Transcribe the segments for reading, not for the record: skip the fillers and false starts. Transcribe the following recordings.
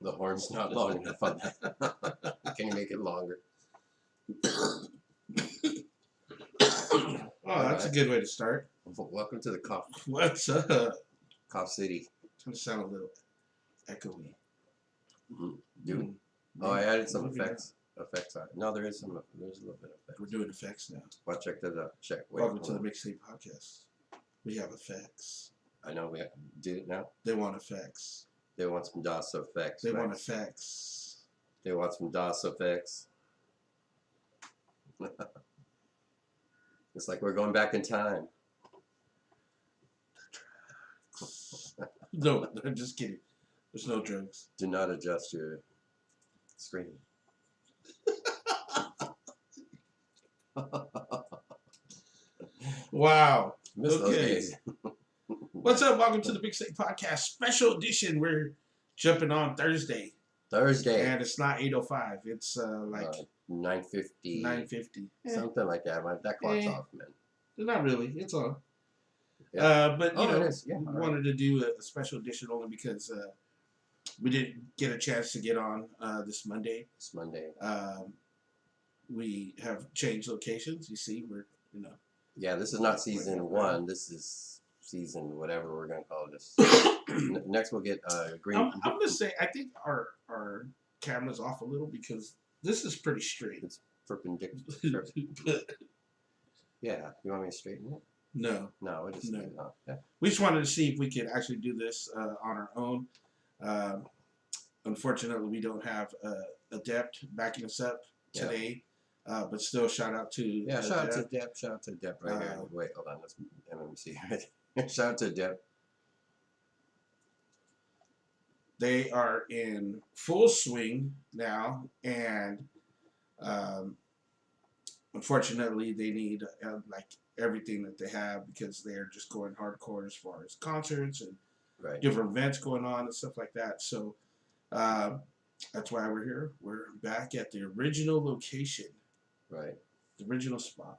The horn's not long enough on that. Can you make it longer? Oh, that's a good way to start. Welcome to the cough. What's up? Cough City. It's gonna sound a little echoey. Dude. Oh, I added some effects. Effects on it. No, there's a little bit of effects. We're doing effects now. Well, check that out. Check. Wait, Welcome to the Mixtape podcast. We have effects. I know we did it now. They want effects. They want some DOS effects. They want effects. They want some DOS effects. It's like we're going back in time. No, I'm just kidding. There's no drugs. Do not adjust your screen. Wow. Miss those days. What's up? Welcome to the Mixtape podcast special edition. We're jumping on Thursday. And it's not 8:05. It's like 9:50. 9:50. Something like that. That clock's off, man. Not really. It's on. Yeah. But you know, it is. Yeah, wanted to do a special edition only because we didn't get a chance to get on this Monday. It's Monday. We have changed locations. You see, we're Yeah, this is not season 1. This is season whatever we're gonna call this. Next, we'll get green. I'm gonna say I think our camera's off a little because this is pretty straight. It's perpendicular. Yeah, you want me to straighten it? No. No, it just No. Yeah. We just wanted to see if we could actually do this on our own. Unfortunately, we don't have Adept backing us up today. But still, shout out to shout out to Dep. Shout out to Dep right here. Wait, hold on. Let's MMC. Shout out to Dep. They are in full swing now, and unfortunately, they need like everything that they have because they're just going hardcore as far as concerts and different events going on and stuff like that. So that's why we're here. We're back at the original location. Right. The original spot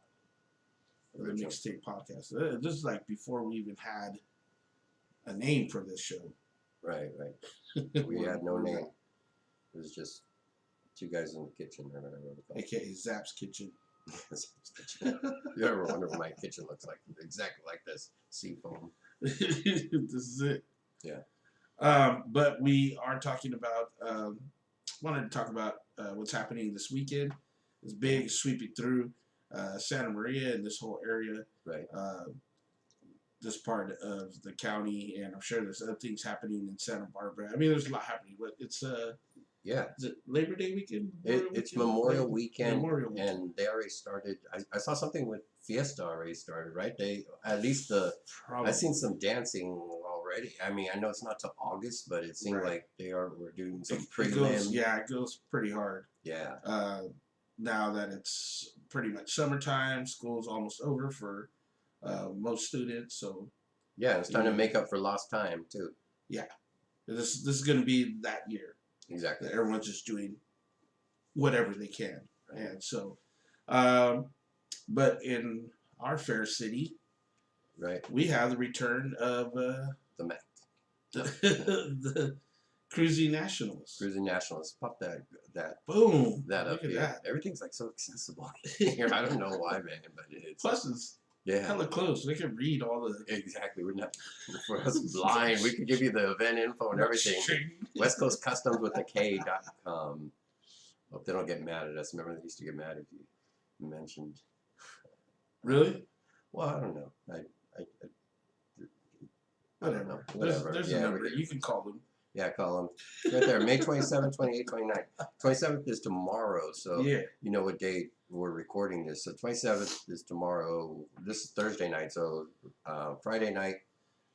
of the Mixtape podcast. This is like before we even had a name for this show. Right. We had no name. It was just two guys in the kitchen or whatever. AKA Zap's Kitchen. You ever wonder what my kitchen looks like? Exactly like this. Seafoam. This is it. Yeah. But we are talking about, wanted to talk about what's happening this weekend. It's big, sweeping through Santa Maria and this whole area. Right. This part of the county, and I'm sure there's other things happening in Santa Barbara. I mean, there's a lot happening, but it's is it Labor Day weekend? It's Memorial Weekend, and they already started. I saw something with Fiesta already started, right? They at least I've seen some dancing already. I mean, I know it's not till August, but it seemed like we're doing some prelim. It goes pretty hard. Yeah. Now that it's pretty much summertime, school's almost over for most students, so yeah, it's time to make up for lost time too. Yeah, this is going to be that year. Exactly. Everyone's just doing whatever they can, and so, but in our fair city, we have the return of the Met, the Cruising Nationals. Cruising Nationals. Pop that. Boom. That up here. That. Everything's like so accessible here. I don't know why, man, but it's. Plus, it's hella close. We can read all the. Exactly. We're not for us blind. We can give you the event info and everything. West Coast Kustoms with the K.com. Hope they don't get mad at us. Remember, they used to get mad if you mentioned. Really? Well, I don't know. Whatever. There's a number. You can call them. Yeah, call them. Right there. May 27th, 28th, 29th. 27th is tomorrow, so you know what date we're recording this. So 27th is tomorrow. This is Thursday night, so Friday night.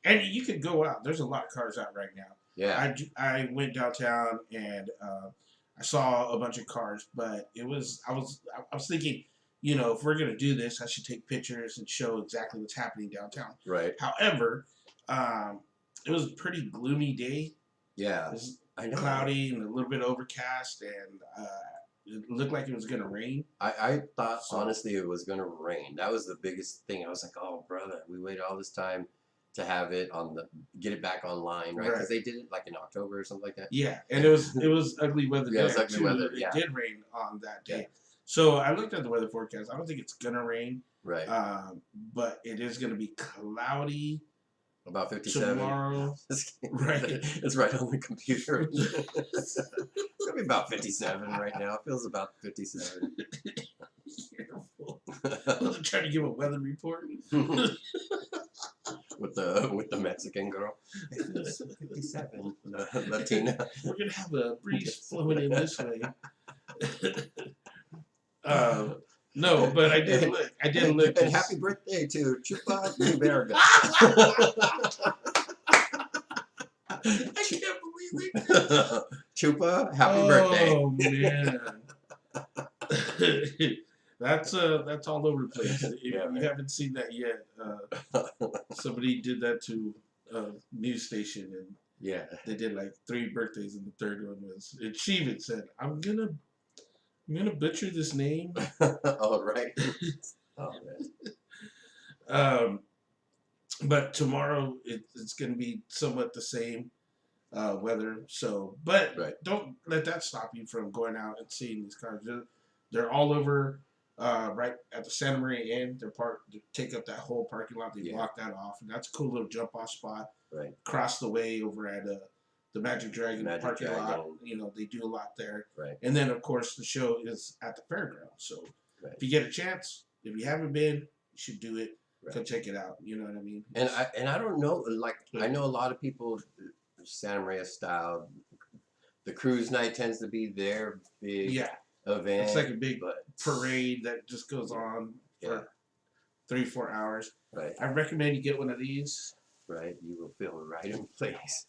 And you could go out. There's a lot of cars out right now. Yeah. I went downtown and I saw a bunch of cars, but I was thinking, you know, if we're gonna do this, I should take pictures and show exactly what's happening downtown. Right. However, it was a pretty gloomy day. Yeah. It was cloudy and a little bit overcast, and it looked like it was going to rain. I thought, honestly, it was going to rain. That was the biggest thing. I was like, oh, brother, we waited all this time. to have it on get it back online, right? Because they did it like in October or something like that. Yeah, and it was ugly weather. Yeah, it was ugly too. weather. Yeah, it did rain on that day. Yeah. So I looked at the weather forecast. I don't think it's gonna rain. Right. But it is gonna be cloudy. About 57 tomorrow. Right. It's right on the computer. It's gonna be about 57 right now. It feels about 57. Careful. I wasn't trying to give a weather report. with the Mexican girl. It feels 57. Latina. We're gonna have a breeze flowing in this way. No, but I did look. And happy birthday to Chupa Verga. I can't believe it. Chupa, happy birthday. Oh man. That's all over the place. If you haven't seen that yet, somebody did that to a news station, and they did like 3 birthdays, and the third one was. And she even said, "I'm gonna butcher this name." Oh right. Oh man. But tomorrow it's gonna be somewhat the same weather. So, but don't let that stop you from going out and seeing these cars. They're all over. Right at the Santa Maria Inn, they take up that whole parking lot. They block that off, and that's a cool little jump off spot. Right. Across the way over at the Magic Dragon parking lot. You know, they do a lot there. Right. And then of course the show is at the fairground. So if you get a chance, if you haven't been, you should do it. Go check it out. You know what I mean? And I don't know, like I know a lot of people Santa Maria style. The cruise night tends to be their big event. It's like a big parade that just goes on for 3-4 hours. Right. I recommend you get one of these. Right. You will feel right in place.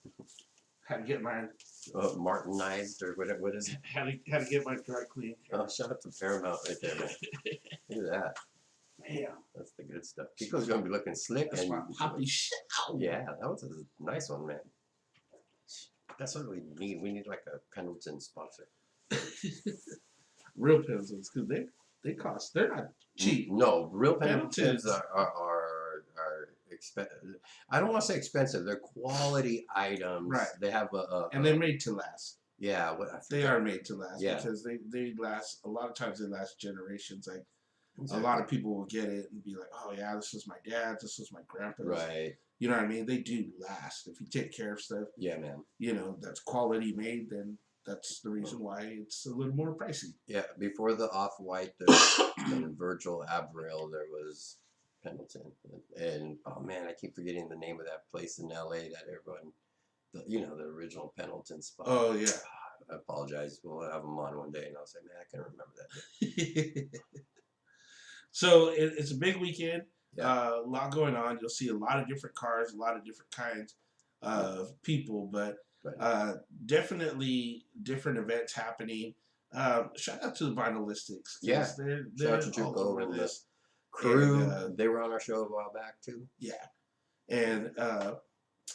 How to get mine? Martinized or whatever. What is it? How to get mine dry clean? Oh, shut up to Paramount right there, man. Look at that. Man. That's the good stuff. Kiko's gonna be looking slick. That's my poppy shit. Yeah, that was a nice one, man. That's what we need. We need like a Pendleton sponsor. Real Pendletons, because they cost. They're not cheap. No, real Pendletons are expensive. I don't want to say expensive. They're quality items. Right. They have and they're made to last. Yeah, they are made to last because they last. A lot of times they last generations. Like a lot of people will get it and be like, "Oh yeah, this was my dad's. This was my grandpa's." Right. You know what I mean? They do last if you take care of stuff. Yeah, man. You know that's quality made. Then that's the reason why it's a little more pricey. Yeah, before the Off-White, the Virgil Abloh, there was Pendleton, and oh man, I keep forgetting the name of that place in LA that everyone, the original Pendleton spot. Oh yeah. I apologize. We'll have them on one day, and I'll say, man, I can't remember that. So it's a big weekend. A lot going on. You'll see a lot of different cars, a lot of different kinds of people, but definitely different events happening. Shout out to the Vinylistics. Yeah, they're shout out to Juco and this crew. And, they were on our show a while back too. Yeah, and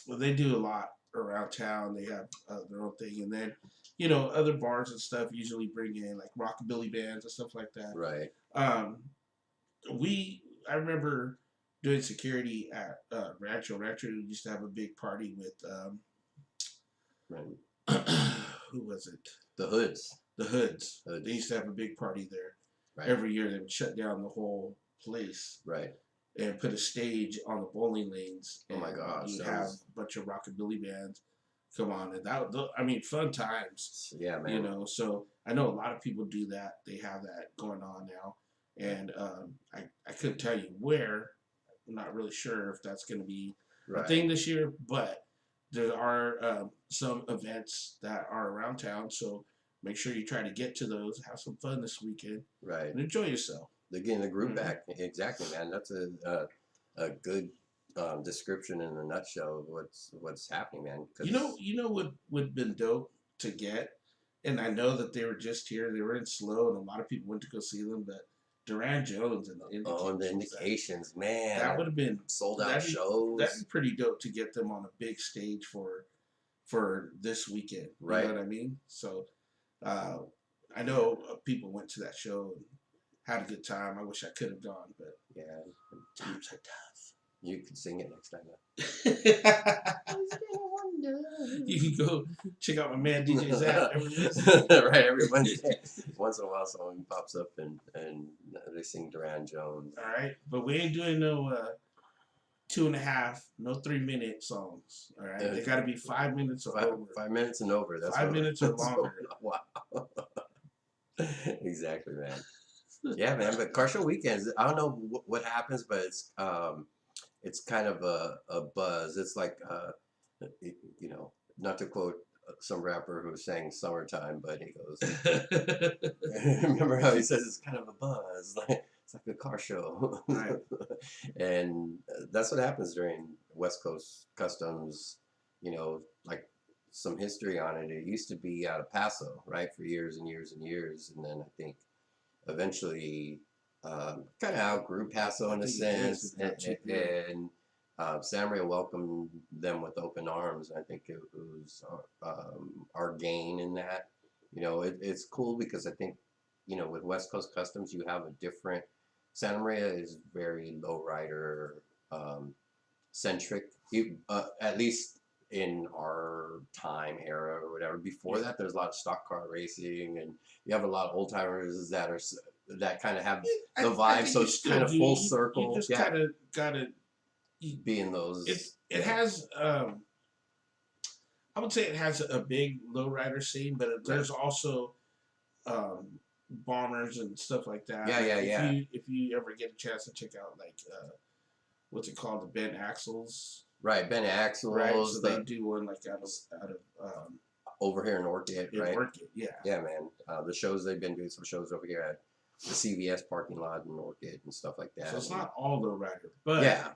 they do a lot around town. They have their own thing, and then other bars and stuff usually bring in like rockabilly bands and stuff like that. Right. I remember doing security at Rancho. Rancho used to have a big party with who was it? The Hoods. The Hoods. They used to have a big party there. Right. Every year they would shut down the whole place. Right. And put a stage on the bowling lanes. Oh my gosh. You have a bunch of rockabilly bands come on, and fun times. Yeah, man. So I know a lot of people do that. They have that going on now. And I couldn't tell you where. I'm not really sure if that's going to be a thing this year, but there are some events that are around town, so make sure you try to get to those, have some fun this weekend, and enjoy yourself. They're getting the group back. Exactly, man. That's a good description in a nutshell of what's happening, man. You know what would been dope to get, and I know that they were just here. They were in Slow, and a lot of people went to go see them, but Duran Jones and the Indications. Oh, and the Indications, man. That would have been sold out shows. That'd be pretty dope to get them on a big stage for this weekend. You know what I mean? So I know people went to that show and had a good time. I wish I could have gone, but times are tough. You can sing it next time. You can go check out my man DJ Zap every Wednesday. Right, every Wednesday. Once in a while, someone pops up and they sing Duran Jones. All right, but we ain't doing no 2.5, no 3-minute songs. All right, they got to be 5 minutes or over. 5 minutes and over. That's 5 minutes or longer. Wow. Exactly, man. Yeah, man. But car show weekends, I don't know what happens, but it's kind of a buzz. It's like you know, not to quote some rapper who sang "Summertime," but he goes, remember how he says it's kind of a buzz, like it's like a car show, right? And that's what happens during West Coast Customs. You know, like some history on it. It used to be out of Paso, right, for years and years and years, and then I think eventually kind of outgrew Paso in a sense, and San Maria welcomed them with open arms. I think it was our gain in that. You know, it's cool because I think, you know, with West Coast Customs, you have a different. Santa Maria is very lowrider centric, at least in our time era or whatever. Before that, there's a lot of stock car racing, and you have a lot of old timers that kind of have the vibe. So it's kind of full circle. You just kind of gotta be in those. It has. I would say it has a big lowrider scene, but there's also bombers and stuff like that. Yeah. If you ever get a chance to check out like what's it called, the Ben Axles. Right, Ben Axles. Right, so they do one like out of over here in Orchid, right? Orchid, yeah. Yeah, man. The shows they've been doing some shows over here at the CVS parking lot in Orchid and stuff like that. So it's not all lowrider, but yeah,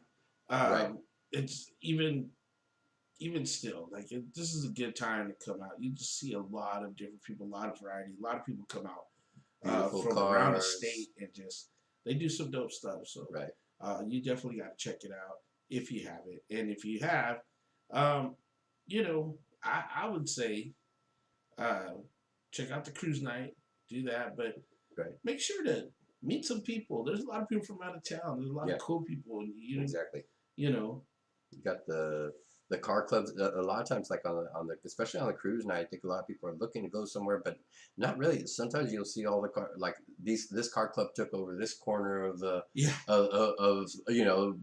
right. It's even still like this is a good time to come out. You just see a lot of different people, a lot of variety, a lot of people come out from cars around the state and just they do some dope stuff. So right. You definitely got to check it out if you have it, and if you have, you know, I would say check out the cruise night, do that, but make sure to meet some people. There's a lot of people from out of town. There's a lot of cool people, and exactly. You know, you got the car clubs. A lot of times, like on the especially on the cruise night, I think a lot of people are looking to go somewhere, but not really. Sometimes you'll see all the car like this car club took over this corner of the of you know,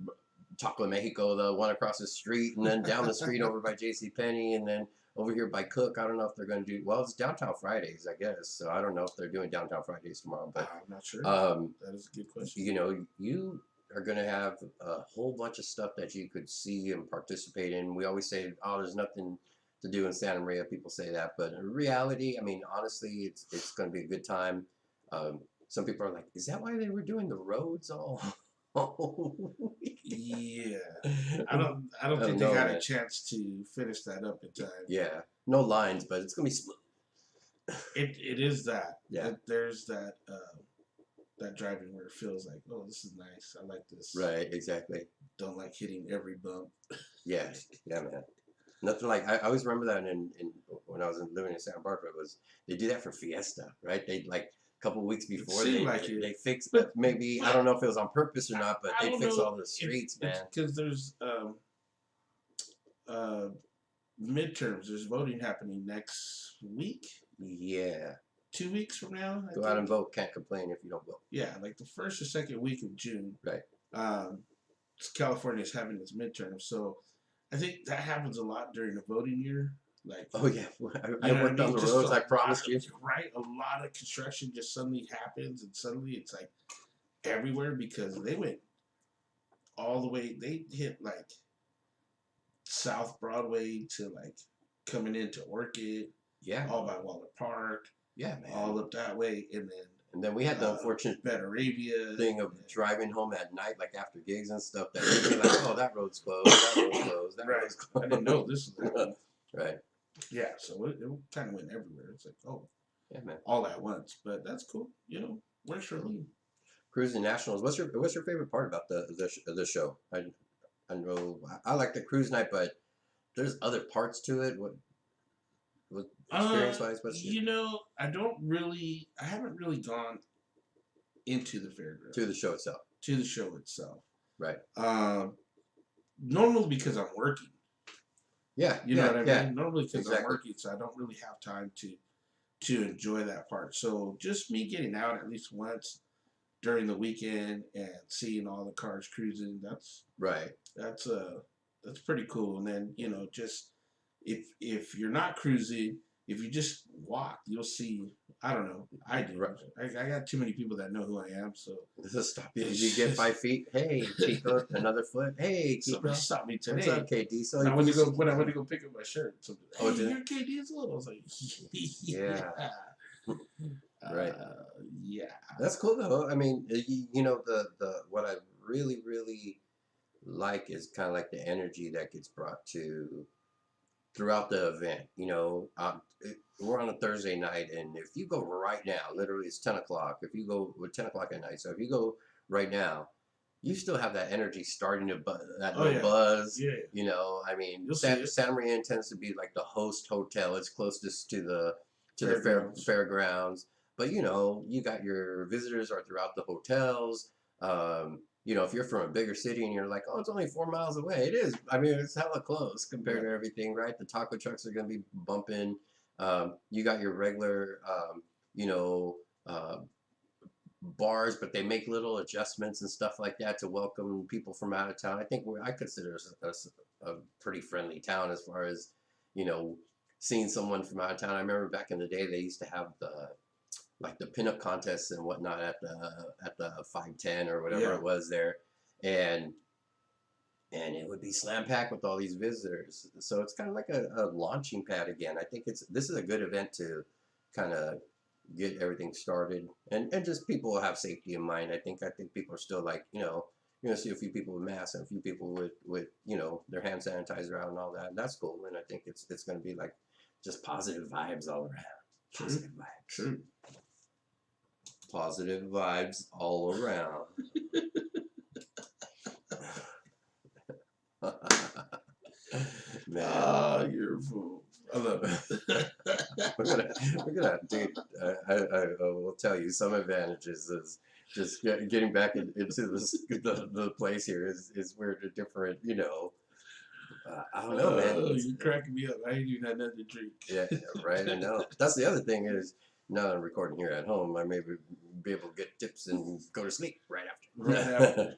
Taco Mexico, the one across the street, and then down the street over by JCPenney, and then over here by Cook. I don't know if they're going to do well. It's Downtown Fridays, I guess. So I don't know if they're doing Downtown Fridays tomorrow, but I'm not sure. That is a good question. You know, you are going to have a whole bunch of stuff that you could see and participate in. We always say, oh, there's nothing to do in Santa Maria. People say that, but in reality, I mean, honestly, it's going to be a good time. Some people are like, is that why they were doing the roads all? Yeah, I don't think they got a chance to finish that up in time. Yeah, no lines, but it's gonna be smooth. It is that. Yeah, there's that that driving where it feels like, oh, this is nice. I like this. Right, exactly. Don't like hitting every bump. Yeah, man. Nothing like I always remember that in when I was living in Santa Barbara was they do that for Fiesta, right? They like. Couple weeks before they fix, but maybe I don't know if it was on purpose or not, but they fix all the streets, man. Because there's midterms. There's voting happening next week. Yeah, 2 weeks from now. Go out and vote. Can't complain if you don't vote. Yeah, like the first or second week of June. Right. California is having its midterm, so I think that happens a lot during the voting year. Like, oh yeah, I worked on the roads. I promised you. Right, a lot of construction just suddenly happens, and suddenly it's like everywhere because they went all the way. They hit like South Broadway to like coming into Orchid. Yeah, all by Waller Park. Yeah, man, all up that way, and then we had the unfortunate Betteravia thing of driving home at night, like after gigs and stuff. That you'd be like, oh, that road's closed. That road's closed. That road's closed. I didn't know this was right. Yeah, so it kind of went everywhere. It's like, oh, yeah, man, all at once. But that's cool. You know, works for me. Cruising Nationals. What's your favorite part about the show? I know I like the cruise night, but there's other parts to it. What experience wise? You know, I haven't really gone into the fairground. To the show itself. To the show itself. Right. normally because I'm working. Yeah, you know what I mean. Normally because exactly. I'm working, so I don't really have time to enjoy that part. So just me getting out at least once during the weekend and seeing all the cars cruising, right. That's pretty cool. And then just if you're not cruising, if you just walk, you'll see. I don't know. I do. Right. I got too many people that know who I am, so just stop you. You get 5 feet. Hey, Kiko, another foot. Hey, Kiko. Somebody stopped me today. What's up, K Diesel? When I went to go pick up my shirt, somebody, hey, you're K Diesel. I was like, yeah. Right. Yeah. That's cool though. I mean, the what I really like is kind of like the energy that gets brought to throughout the event. We're on a Thursday night, and if you go right now, literally it's 10 o'clock. If you go with 10 o'clock at night, so if you go right now, you still have that energy starting to buzz. Yeah. I mean, Santa Maria tends to be like the host hotel. It's closest to the fairgrounds. But you got your visitors are throughout the hotels. If you're from a bigger city and you're like, oh, it's only 4 miles away. It is. I mean, it's hella close compared to everything, right? The taco trucks are going to be bumping. You got your regular, bars, but they make little adjustments and stuff like that to welcome people from out of town. I think I consider us a pretty friendly town as far as, seeing someone from out of town. I remember back in the day, they used to have the pinup contests and whatnot at the 510 or whatever it was there, and it would be slam packed with all these visitors. So it's kind of like a launching pad again. I think this is a good event to kind of get everything started, and just people have safety in mind. I think people are still like, you're gonna see a few people with masks and a few people with their hand sanitizer out and all that. And that's cool, and I think it's gonna be like just positive vibes all around. Positive vibes. True. Positive vibes all around. Man, you're a fool. I love it. we're gonna, dude. I will tell you some advantages is just getting back into the place here is we're a different, I don't know, man. You're cracking me up. I ain't even had nothing to drink. Yeah, right. I know. That's the other thing is now that I'm recording here at home, I may be able to get tips and go to sleep right after.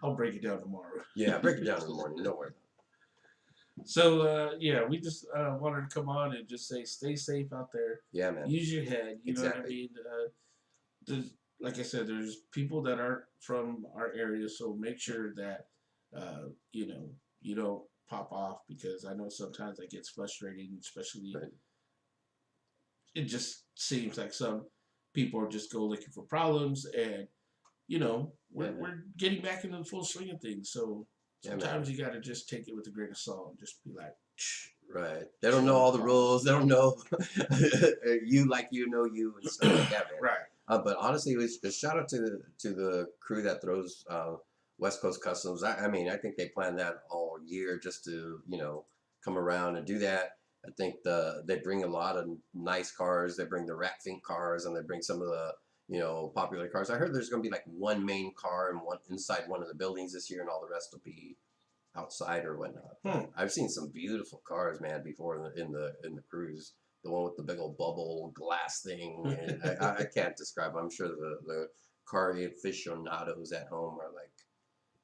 I'll break it down tomorrow. Yeah, break it down in the morning. Don't worry about it. So we just wanted to come on and just say, stay safe out there. Yeah, man. Use your head. You know what I mean? Like I said, there's people that aren't from our area, so make sure that you don't pop off, because I know sometimes that gets frustrating, especially. Right. It just seems like some people just go looking for problems, and we're getting back into the full swing of things. So sometimes you got to just take it with a grain of salt and just be like, right. They don't know all the rules. They don't know you and stuff like that, man. Right. But honestly, it was a shout out to the crew that throws West Coast Customs. I mean, I think they planned that all year just to come around and do that. I think they bring a lot of nice cars. They bring the rat fink cars, and they bring some of the popular cars. I heard there's going to be like one main car and one inside one of the buildings this year, and all the rest will be outside or whatnot. I've seen some beautiful cars, man, before in the cruise. The one with the big old bubble glass thing, and I can't describe. I'm sure the car aficionados at home are like,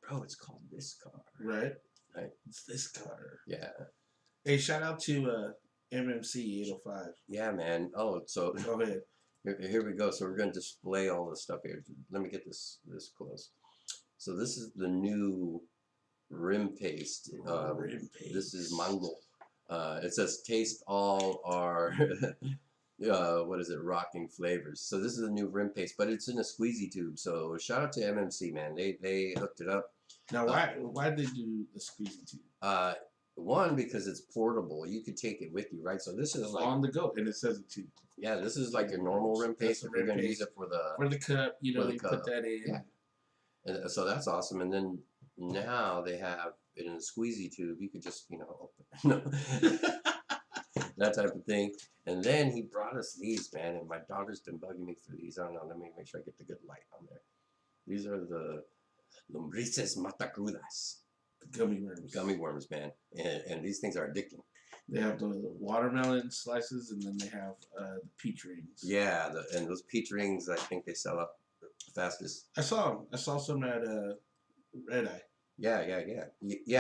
bro, it's called this car, right? It's this car, yeah. Hey, shout out to MMC 805. Yeah, man. Oh, so go ahead. Here we go. So we're going to display all this stuff here. Let me get this close. So this is the new rim paste. This is mango. It says taste all our rocking flavors. So this is a new rim paste, but it's in a squeezy tube. So shout out to MMC, man. They hooked it up. Now why did they do the squeezy tube? One, because it's portable. You could take it with you, right? So this is like on the go, and it says it too. Yeah, this is like your normal rim paste. If you're going to use it for the cup, you put that in. Yeah. And so that's awesome. And then now they have it in a squeezy tube. You could just open that type of thing. And then he brought us these, man. And my daughter's been bugging me for these. I don't know. Let me make sure I get the good light on there. These are the lombrices matacrudas. Gummy worms. Gummy worms, man. And these things are addicting. They have the watermelon slices, and then they have the peach rings. Yeah, and those peach rings, I think they sell up fastest. I saw them. I saw some at Red Eye. Yeah.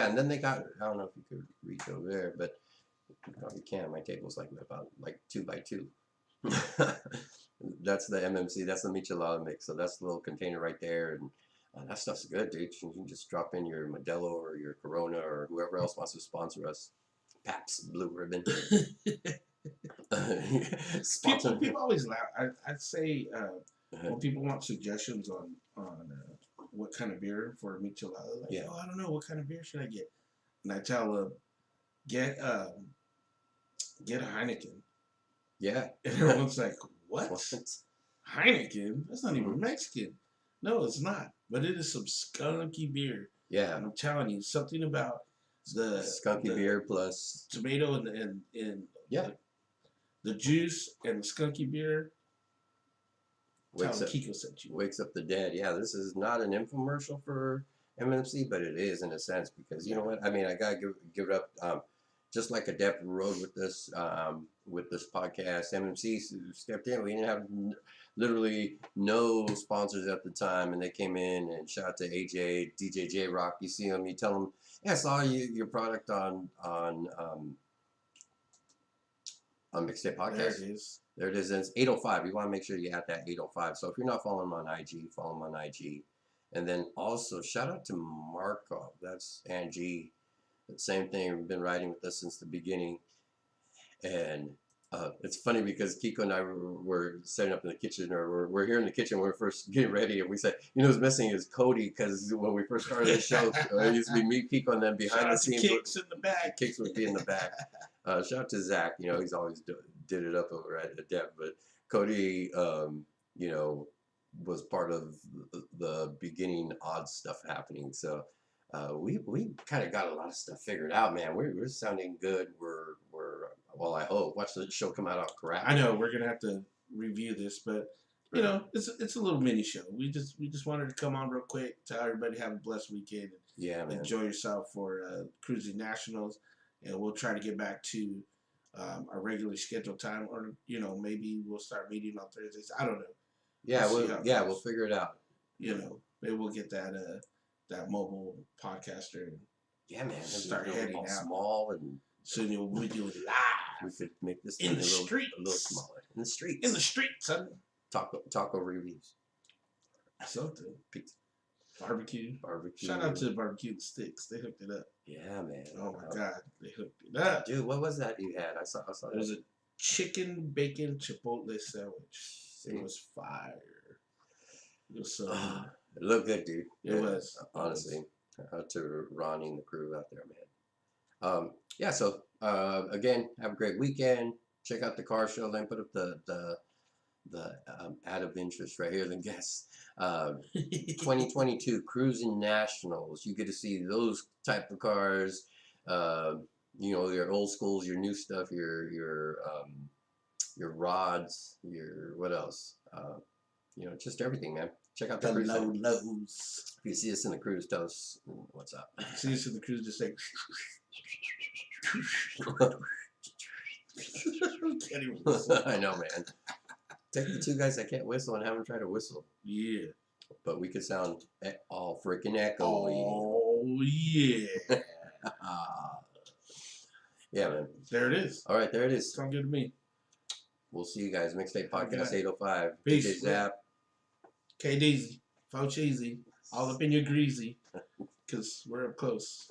And then they got, I don't know if you could reach over there, but you probably can. My table's like about 2x2. That's the MMC. That's the Michelada mix. So that's the little container right there, and that stuff's good, dude. You can just drop in your Modelo or your Corona or whoever else wants to sponsor us. Pabst Blue Ribbon. people always laugh. I'd say when people want suggestions on what kind of beer for a michelada, like, I don't know, what kind of beer should I get? And I tell them, get a Heineken. Yeah. And everyone's like, what? Heineken? That's not even Mexican. No, it's not. But it is some skunky beer. Yeah. And I'm telling you, something about the skunky beer plus tomato and the juice and the skunky beer. Kiko sent you. Wakes up the dead. Yeah, this is not an infomercial for MMC, but it is in a sense, because you know what? I mean, I gotta give it up. Just like Adept rode with this podcast, MMC stepped in. We didn't have literally no sponsors at the time, and they came in, and shout out to AJ, DJ J Rock. You see him, you tell him, I saw your product on Mixtape Podcast. There it is. And it's 805. You want to make sure you add that 805. So if you're not following him on IG, follow him on IG. And then also shout out to Markov. That's Angie. The same thing. We've been riding with us since the beginning. And it's funny because Kiko and I were setting up in the kitchen, or we're here in the kitchen when we're first getting ready, and we said, what's missing is Cody, because when we first started the show, it used to be me, Kiko, and then behind the scenes, Kicks in the back. Kicks would be in the back. Shout out to Zach. He's always did it up over at Adept, but Cody, was part of the beginning odd stuff happening. So we kind of got a lot of stuff figured out, man. We're sounding good. Well, I hope. Watch the show come out all correct. I know we're gonna have to review this, but it's a little mini show. We just wanted to come on real quick, tell everybody have a blessed weekend. Yeah, man. Enjoy yourself for Cruising Nationals, and we'll try to get back to our regularly scheduled time, or maybe we'll start meeting on Thursdays. I don't know. Yeah, we'll figure it out. Maybe we'll get that mobile podcaster. Yeah, man. Start heading out small, and soon we'll do it live. We could make this in the streets, a little smaller. In the streets. In the streets, son. Taco reviews. Something. Pizza. Barbecue. Shout out to Barbecue the Sticks. They hooked it up. Yeah, man. Oh my God, they hooked it up. Dude, what was that you had? I saw it was a chicken bacon chipotle sandwich. It was fire. It was so it looked good, dude. It was. Honestly. To Ronnie and the crew out there, man. So again, have a great weekend. Check out the car show. Then put up the ad of interest right here. Then guess 2022 Cruising Nationals. You get to see those type of cars. Your old schools, your new stuff, your rods, your what else? Just everything, man. Check out the cruise. Lows. If you see us in the cruise, tell us what's up. See us in the cruise, just say. I know, man. Take the two guys that can't whistle and have them try to whistle. Yeah. But we could sound all freaking echoey. Oh, yeah. Yeah, man. There it is. All right, there it is. Sound good to me. We'll see you guys. Mixtape Podcast 805. Peace. Zap. KDZ. Faux cheesy. All up in your greasy. Because we're up close.